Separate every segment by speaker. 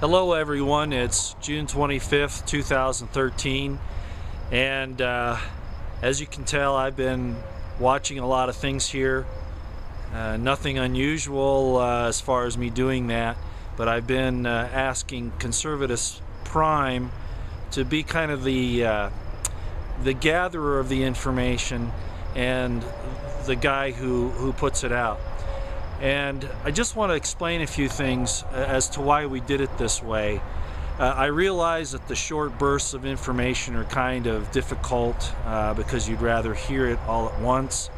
Speaker 1: Hello everyone, it's June 25th, 2013, and as you can tell, I've been watching a lot of things here. Nothing unusual as far as me doing that, but I've been asking Conservatus Prime to be kind of the gatherer of the information and the guy who puts it out. And I just want to explain a few things as to why we did it this way. I realize that the short bursts of information are kind of difficult because you'd rather hear it all at once.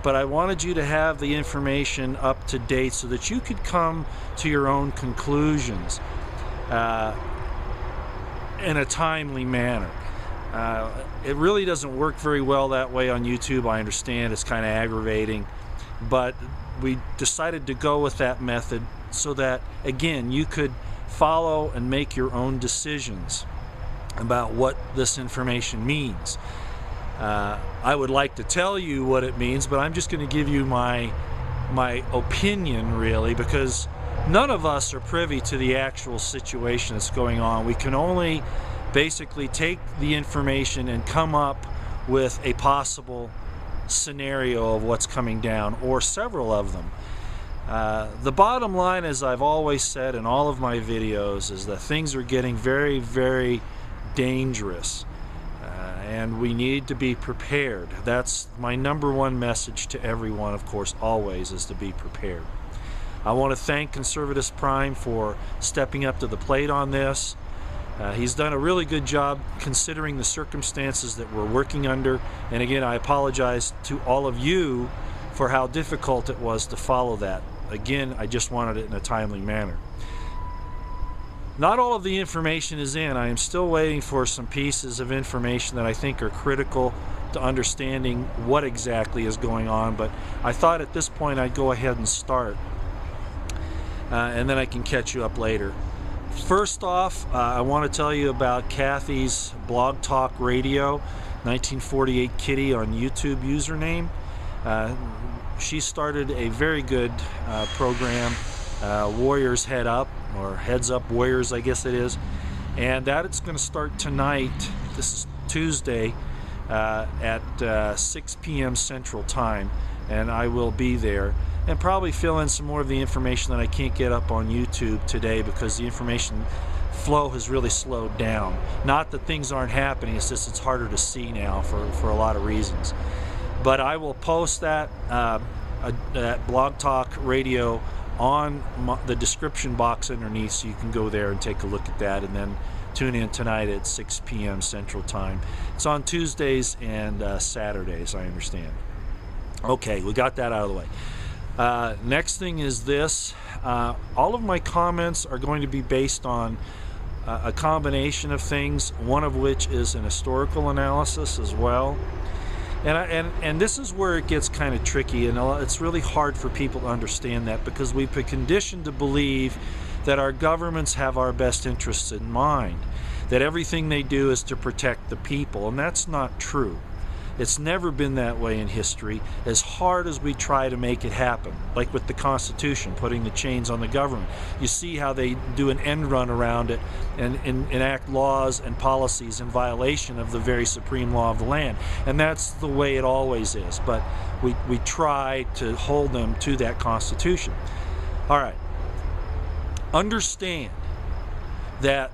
Speaker 1: But I wanted you to have the information up to date so that you could come to your own conclusions in a timely manner. It really doesn't work very well that way on YouTube. I understand it's kind of aggravating, but we decided to go with that method so that, again, you could follow and make your own decisions about what this information means. I would like to tell you what it means, but I'm just going to give you my opinion, really, because none of us are privy to the actual situation that's going on. We can only basically take the information and come up with a possible scenario of what's coming down, or several of them. The bottom line, as I've always said in all of my videos, is that things are getting very, very dangerous, and we need to be prepared. That's my #1 message to everyone, of course, always, is to be prepared. I want to thank Conservatus Prime for stepping up to the plate on this. He's done a really good job considering the circumstances that we're working under, and again, I apologize to all of you for how difficult it was to follow that. Again, I just wanted it in a timely manner. Not all of the information is in. I am still waiting for some pieces of information that I think are critical to understanding what exactly is going on, but I thought at this point I'd go ahead and start, and then I can catch you up later. First off, I want to tell you about Kathy's Blog Talk Radio, 1948 Kitty on YouTube username. She started a very good program, Warriors Head Up, or Heads Up Warriors, I guess it is. And that it's going to start tonight. This is Tuesday at 6 p.m. Central Time, and I will be there and probably fill in some more of the information that I can't get up on YouTube today because the information flow has really slowed down. Not that things aren't happening, it's just it's harder to see now for a lot of reasons. But I will post that Blog Talk Radio on the description box underneath, so you can go there and take a look at that, and then tune in tonight at 6 p.m. Central Time. It's on Tuesdays and Saturdays, I understand. Okay, we got that out of the way. Next thing is this. All of my comments are going to be based on a combination of things, one of which is an historical analysis as well. And this is where it gets kind of tricky, and it's really hard for people to understand that because we've been conditioned to believe that our governments have our best interests in mind, that everything they do is to protect the people, and that's not true. It's never been that way in history, as hard as we try to make it happen, like with the Constitution, putting the chains on the government. You see how they do an end run around it and enact laws and policies in violation of the very supreme law of the land. And that's the way it always is, but we try to hold them to that Constitution. All right. Understand that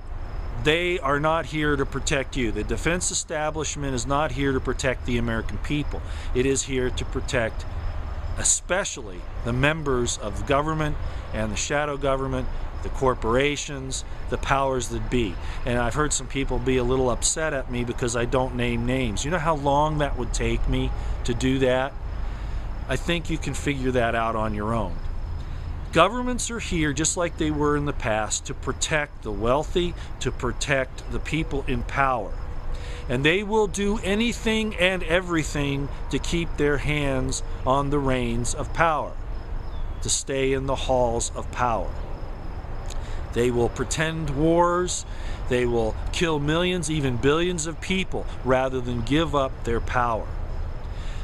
Speaker 1: they are not here to protect you. The defense establishment is not here to protect the American people. It is here to protect especially the members of the government and the shadow government, the corporations, the powers that be. And I've heard some people be a little upset at me because I don't name names. You know how long that would take me to do that? I think you can figure that out on your own. Governments are here, just like they were in the past, to protect the wealthy, to protect the people in power. And they will do anything and everything to keep their hands on the reins of power, to stay in the halls of power. They will pretend wars, they will kill millions, even billions of people, rather than give up their power.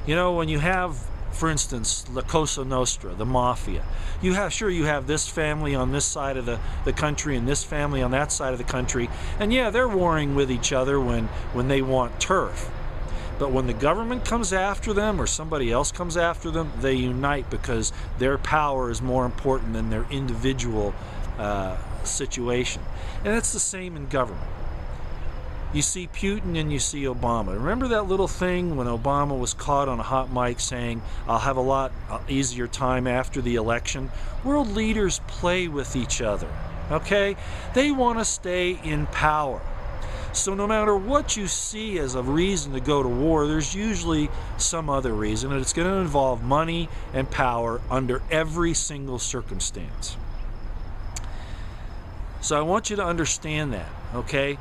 Speaker 1: You know, when you have for instance, La Cosa Nostra, the mafia. You have this family on this side of the country and this family on that side of the country, and yeah, they're warring with each other when they want turf. But when the government comes after them or somebody else comes after them, they unite because their power is more important than their individual situation. And it's the same in government. You see Putin and you see Obama. Remember that little thing when Obama was caught on a hot mic saying, "I'll have a lot easier time after the election"? World leaders play with each other, okay? They want to stay in power. So no matter what you see as a reason to go to war, there's usually some other reason, and it's going to involve money and power under every single circumstance. So I want you to understand that, okay?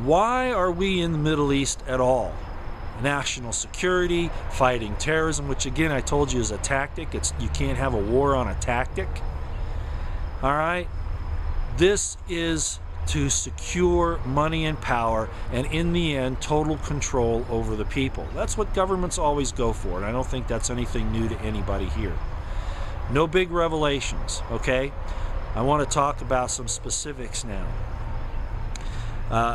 Speaker 1: Why are we in the Middle East at all? National security, fighting terrorism, which again I told you is a tactic. You can't have a war on a tactic. All right? This is to secure money and power, and in the end, total control over the people. That's what governments always go for, and I don't think that's anything new to anybody here. No big revelations, okay? I want to talk about some specifics now.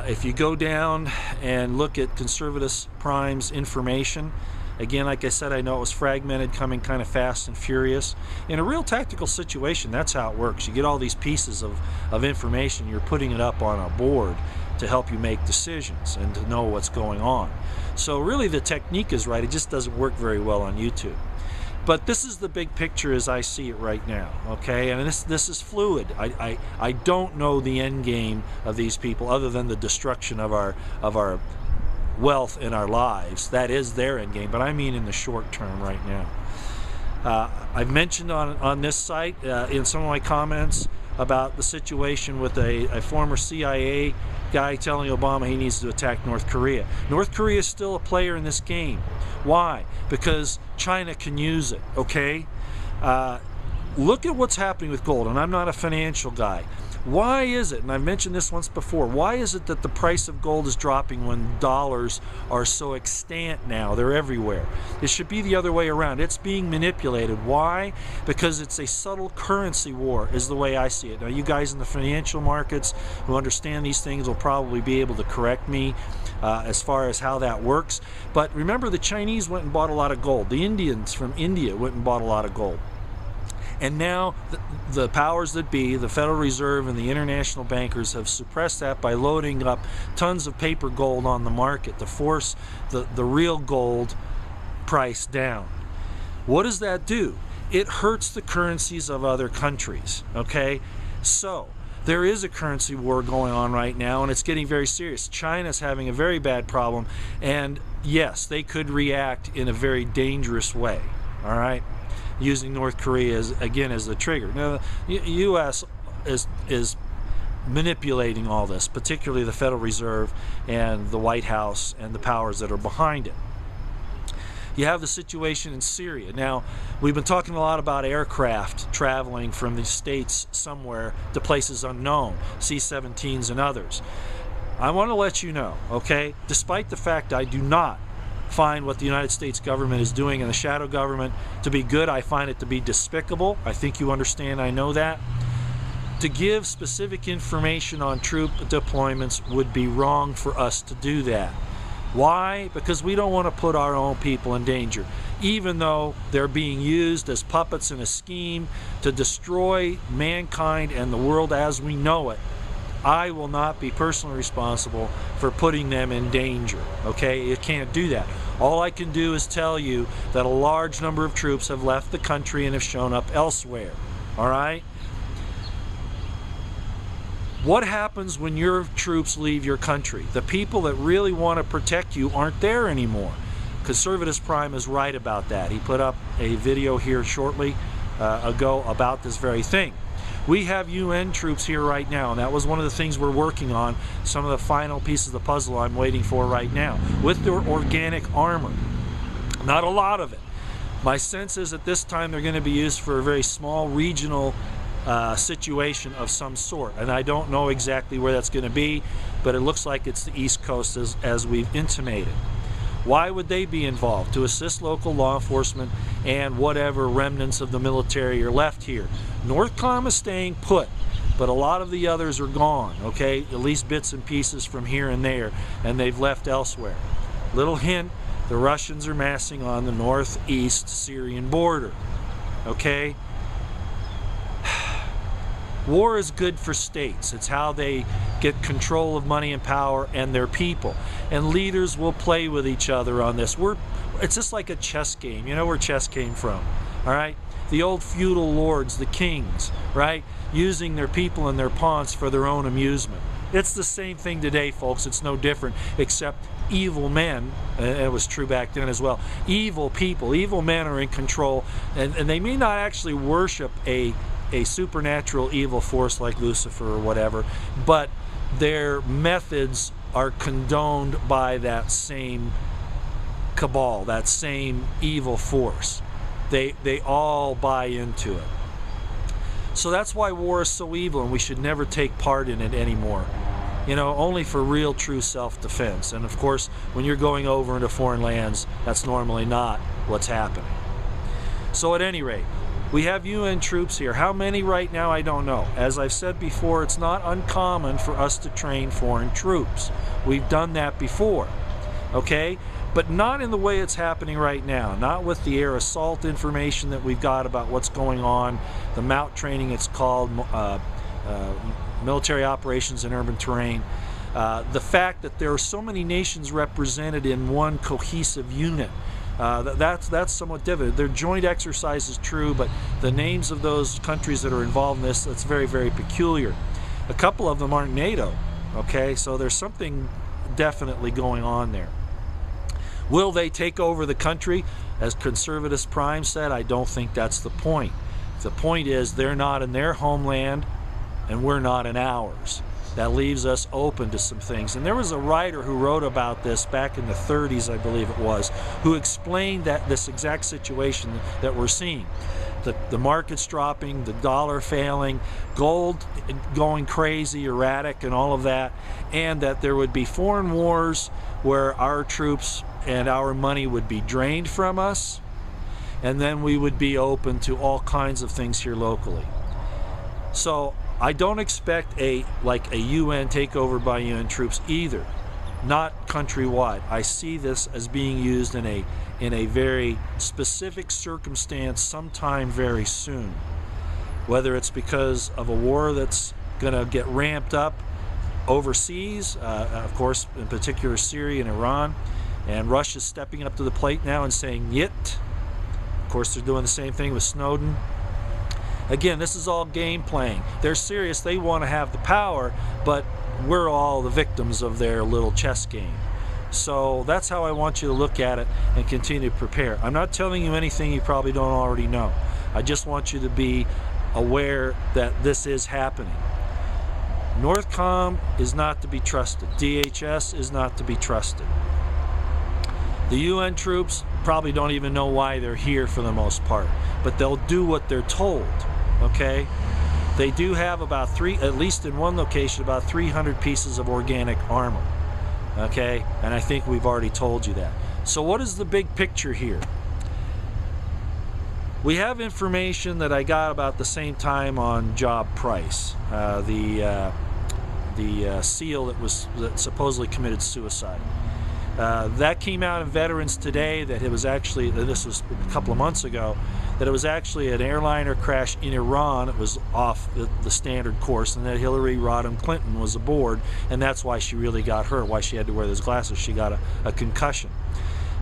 Speaker 1: If you go down and look at Conservatus Prime's information, again, like I said, I know it was fragmented, coming kind of fast and furious. In a real tactical situation, that's how it works. You get all these pieces of information, you're putting it up on a board to help you make decisions and to know what's going on. So really the technique is right, it just doesn't work very well on YouTube. But this is the big picture as I see it right now, okay? And this is fluid. I don't know the end game of these people other than the destruction of our wealth in our lives. That is their end game, but I mean in the short term right now. I've mentioned on this site in some of my comments about the situation with a former CIA guy telling Obama he needs to attack North Korea. North Korea is still a player in this game. Why? Because China can use it, okay? Look at what's happening with gold, and I'm not a financial guy. Why is it, and I've mentioned this once before, why is it that the price of gold is dropping when dollars are so extant now? They're everywhere. It should be the other way around. It's being manipulated. Why? Because it's a subtle currency war, is the way I see it. Now, you guys in the financial markets who understand these things will probably be able to correct me as far as how that works. But remember, the Chinese went and bought a lot of gold. The Indians from India went and bought a lot of gold. And now the powers that be, the Federal Reserve and the international bankers, have suppressed that by loading up tons of paper gold on the market to force the real gold price down. What does that do? It hurts the currencies of other countries, okay? So there is a currency war going on right now, and it's getting very serious. China's having a very bad problem, and yes, they could react in a very dangerous way, all right? Using North Korea as the trigger. Now, the U.S. is manipulating all this, particularly the Federal Reserve and the White House and the powers that are behind it. You have the situation in Syria. Now, we've been talking a lot about aircraft traveling from the States somewhere to places unknown, C-17s and others. I want to let you know, okay, despite the fact I do not find what the United States government is doing in the shadow government to be good, I find it to be despicable. I think you understand, I know that. To give specific information on troop deployments would be wrong for us to do that. Why? Because we don't want to put our own people in danger, even though they're being used as puppets in a scheme to destroy mankind and the world as we know it. I will not be personally responsible for putting them in danger, okay? You can't do that. All I can do is tell you that a large number of troops have left the country and have shown up elsewhere, all right? What happens when your troops leave your country? The people that really want to protect you aren't there anymore. Conservatus Prime is right about that. He put up a video here shortly ago about this very thing. We have UN troops here right now, and that was one of the things we're working on, some of the final pieces of the puzzle I'm waiting for right now, with their organic armor. Not a lot of it. My sense is at this time they're going to be used for a very small regional situation of some sort, and I don't know exactly where that's going to be, but it looks like it's the East Coast as we've intimated. Why would they be involved? To assist local law enforcement and whatever remnants of the military are left here. Northcom is staying put, but a lot of the others are gone, okay? At least bits and pieces from here and there, and they've left elsewhere. Little hint, the Russians are massing on the northeast Syrian border, okay? War is good for states. It's how they get control of money and power and their people. And leaders will play with each other on this. It's just like a chess game. You know where chess came from, all right? The old feudal lords, the kings, right? Using their people and their pawns for their own amusement. It's the same thing today, folks. It's no different, except evil men, and it was true back then as well, evil people, evil men are in control, and they may not actually worship a supernatural evil force like Lucifer or whatever, but their methods are condoned by that same cabal, that same evil force. They all buy into it. So that's why war is so evil, and we should never take part in it anymore. You know, only for real, true self-defense. And of course, when you're going over into foreign lands, that's normally not what's happening. So at any rate, we have UN troops here. How many right now, I don't know. As I've said before, it's not uncommon for us to train foreign troops. We've done that before, okay? But not in the way it's happening right now. Not with the air assault information that we've got about what's going on, the MOUT training it's called, military operations in urban terrain. The fact that there are so many nations represented in one cohesive unit. That's somewhat different. Their joint exercise is true, but the names of those countries that are involved in this, that's very, very peculiar. A couple of them aren't NATO, okay? So there's something definitely going on there. Will they take over the country? As Conservatus Prime said, I don't think that's the point. The point is they're not in their homeland and we're not in ours. That leaves us open to some things. And there was a writer who wrote about this back in the 30s, I believe it was, who explained that this exact situation that we're seeing. The market's dropping, the dollar failing, gold going crazy, erratic, and all of that, and that there would be foreign wars where our troops and our money would be drained from us, and then we would be open to all kinds of things here locally. So I don't expect a UN takeover by UN troops either, not countrywide. I see this as being used in a very specific circumstance sometime very soon. Whether it's because of a war that's going to get ramped up overseas, of course, in particular Syria and Iran, and Russia's stepping up to the plate now and saying yit. Of course, they're doing the same thing with Snowden. Again, this is all game playing. They're serious. They want to have the power, but we're all the victims of their little chess game. So that's how I want you to look at it and continue to prepare. I'm not telling you anything you probably don't already know. I just want you to be aware that this is happening. Northcom is not to be trusted. DHS is not to be trusted. The UN troops probably don't even know why they're here for the most part, but they'll do what they're told, okay? They do have about at least in one location, about 300 pieces of organic armor, okay? And I think we've already told you that. So what is the big picture here? We have information that I got about the same time on Job Price, the SEAL that supposedly committed suicide. That came out in Veterans Today that it was actually, this was a couple of months ago, that it was actually an airliner crash in Iran. It was off the standard course, and that Hillary Rodham Clinton was aboard, and that's why she really got hurt, why she had to wear those glasses. She got a concussion.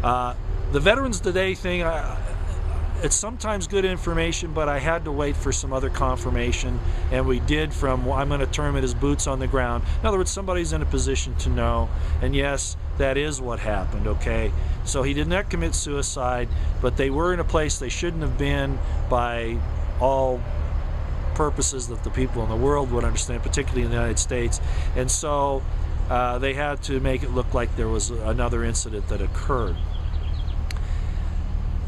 Speaker 1: The Veterans Today thing, it's sometimes good information, but I had to wait for some other confirmation, and we did from, I'm going to term it as boots on the ground. In other words, somebody's in a position to know, and yes, that is what happened, okay? So he did not commit suicide, but they were in a place they shouldn't have been by all purposes that the people in the world would understand, particularly in the United States, and so they had to make it look like there was another incident that occurred.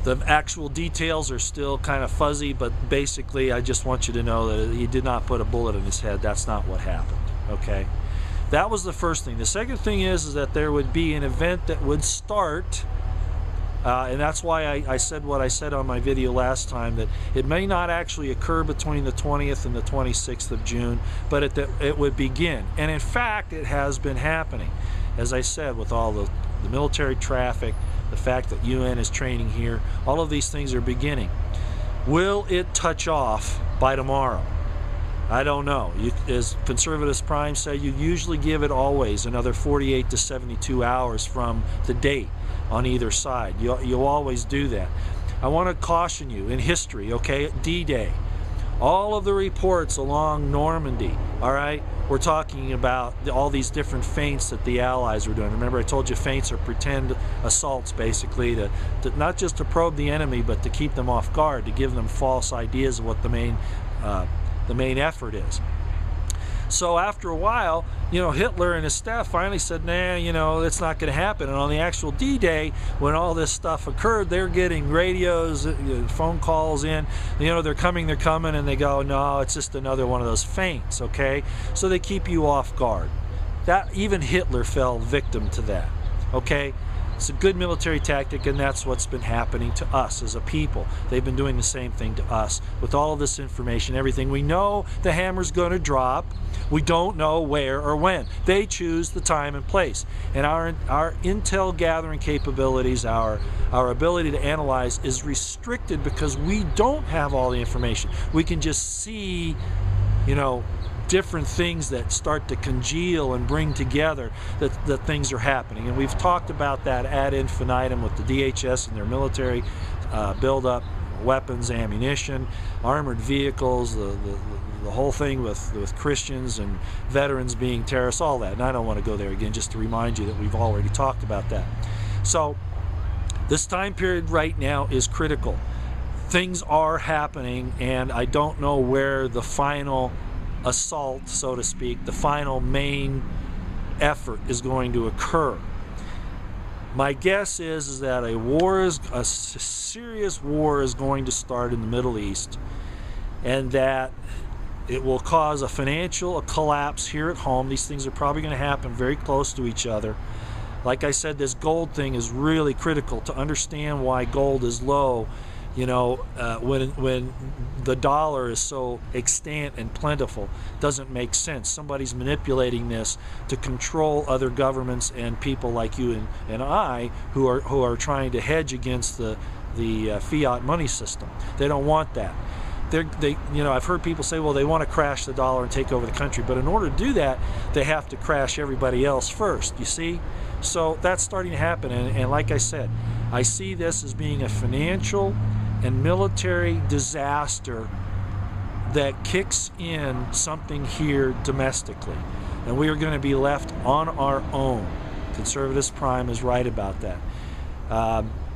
Speaker 1: The actual details are still kind of fuzzy, but basically I just want you to know that he did not put a bullet in his head. That's not what happened, okay? That was the first thing. The second thing is that there would be an event that would start, and that's why I said what I said on my video last time, that it may not actually occur between the 20th and the 26th of June, but it would begin. And in fact, it has been happening. As I said, with all the military traffic, the fact that UN is training here, all of these things are beginning. Will it touch off by tomorrow? I don't know. As Conservatives Prime say, you usually give it always another 48 to 72 hours from the date on either side. You'll always do that. I want to caution you, in history, okay, D-Day, all of the reports along Normandy, all right, we're talking about all these different feints that the Allies were doing. Remember, I told you feints are pretend assaults, basically, to not just to probe the enemy, but to keep them off guard, to give them false ideas of what the main effort is. So after a while, Hitler and his staff finally said, nah, it's not going to happen. And on the actual D-Day, when all this stuff occurred, they're getting radios, phone calls in, they're coming, and they go, no, it's just another one of those feints, okay? So they keep you off guard. That even Hitler fell victim to that, okay? It's a good military tactic, and that's what's been happening to us as a people. They've been doing the same thing to us with all of this information, everything. We know the hammer's going to drop. We don't know where or when. They choose the time and place. And our intel gathering capabilities, our ability to analyze is restricted because we don't have all the information. We can just see, different things that start to congeal and bring together that things are happening. And we've talked about that ad infinitum with the DHS and their military buildup, weapons, ammunition, armored vehicles, the whole thing with Christians and veterans being terrorists, all that. And I don't want to go there again, just to remind you that we've already talked about that. So this time period right now is critical. Things are happening, and I don't know where the final assault, so to speak, the final main effort is going to occur. My guess is that a serious war is going to start in the Middle East, and that it will cause a financial collapse here at home. These things are probably going to happen very close to each other. Like I said, this gold thing is really critical to understand why gold is low. When the dollar is so extant and plentiful, doesn't make sense. Somebody's manipulating this to control other governments and people like you and I who are trying to hedge against the fiat money system. They don't want that. I've heard people say, well, they want to crash the dollar and take over the country, but in order to do that, they have to crash everybody else first, you see? So that's starting to happen, and like I said, I see this as being a financial and military disaster that kicks in something here domestically, and we are going to be left on our own. Conservatives Prime is right about that.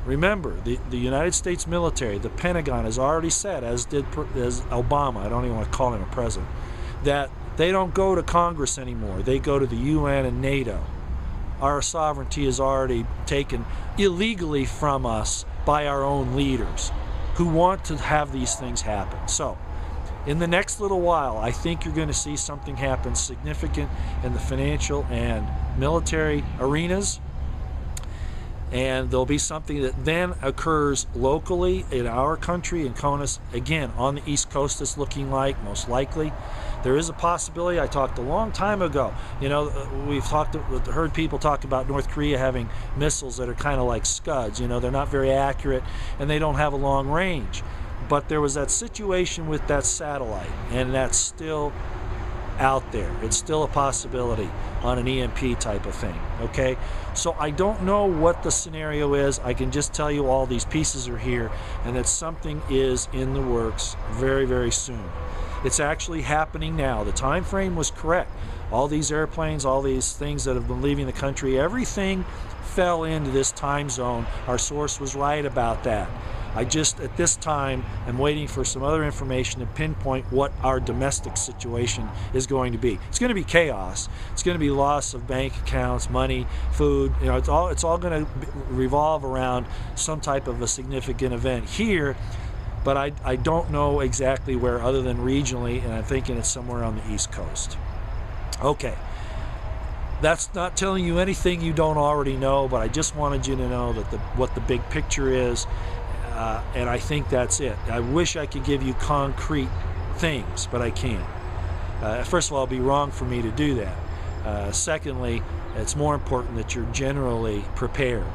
Speaker 1: Remember, the United States military, the Pentagon, has already said, as Obama, I don't even want to call him a president, that they don't go to Congress anymore. They go to the UN and NATO. Our sovereignty is already taken illegally from us by our own leaders who want to have these things happen. So, in the next little while, I think you're going to see something happen significant in the financial and military arenas. And there'll be something that then occurs locally in our country, in CONUS, again, on the East Coast, it's looking like, most likely. There is a possibility. I talked a long time ago. We've heard people talk about North Korea having missiles that are kind of like Scuds. They're not very accurate, and they don't have a long range. But there was that situation with that satellite, and that's still out there. It's still a possibility on an EMP type of thing, okay? So I don't know what the scenario is. I can just tell you all these pieces are here, and that something is in the works very, very soon. It's actually happening now. The time frame was correct. All these airplanes, all these things that have been leaving the country, everything fell into this time zone. Our source was right about that. I just, at this time, am waiting for some other information to pinpoint what our domestic situation is going to be. It's going to be chaos. It's going to be loss of bank accounts, money, food. It's all going to revolve around some type of a significant event here, but I don't know exactly where other than regionally, and I'm thinking it's somewhere on the East Coast. Okay. That's not telling you anything you don't already know, but I just wanted you to know that what the big picture is, and I think that's it. I wish I could give you concrete things, but I can't. First of all, it'd be wrong for me to do that. Secondly, it's more important that you're generally prepared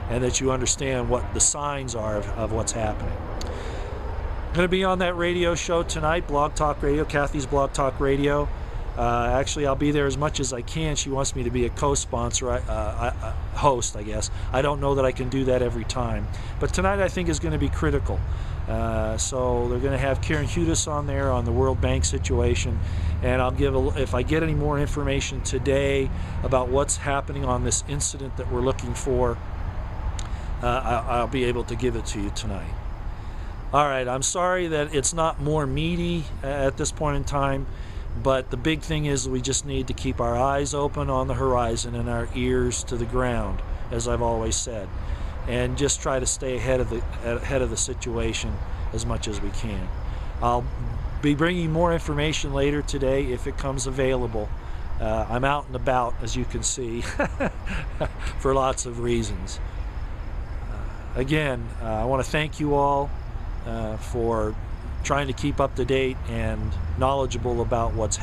Speaker 1: and that you understand what the signs are of what's happening. I'm going to be on that radio show tonight, Blog Talk Radio, Kathy's Blog Talk Radio. Actually, I'll be there as much as I can. She wants me to be a co-sponsor, host, I guess. I don't know that I can do that every time. But tonight I think is going to be critical. So they're going to have Karen Hudis on there on the World Bank situation. And I'll give, if I get any more information today about what's happening on this incident that we're looking for, I'll be able to give it to you tonight. All right, I'm sorry that it's not more meaty at this point in time. But the big thing is we just need to keep our eyes open on the horizon and our ears to the ground, as I've always said, and just try to stay ahead of the situation as much as we can. I'll be bringing more information later today if it comes available. I'm out and about, as you can see, for lots of reasons. Again, I want to thank you all for trying to keep up to date and knowledgeable about what's happening.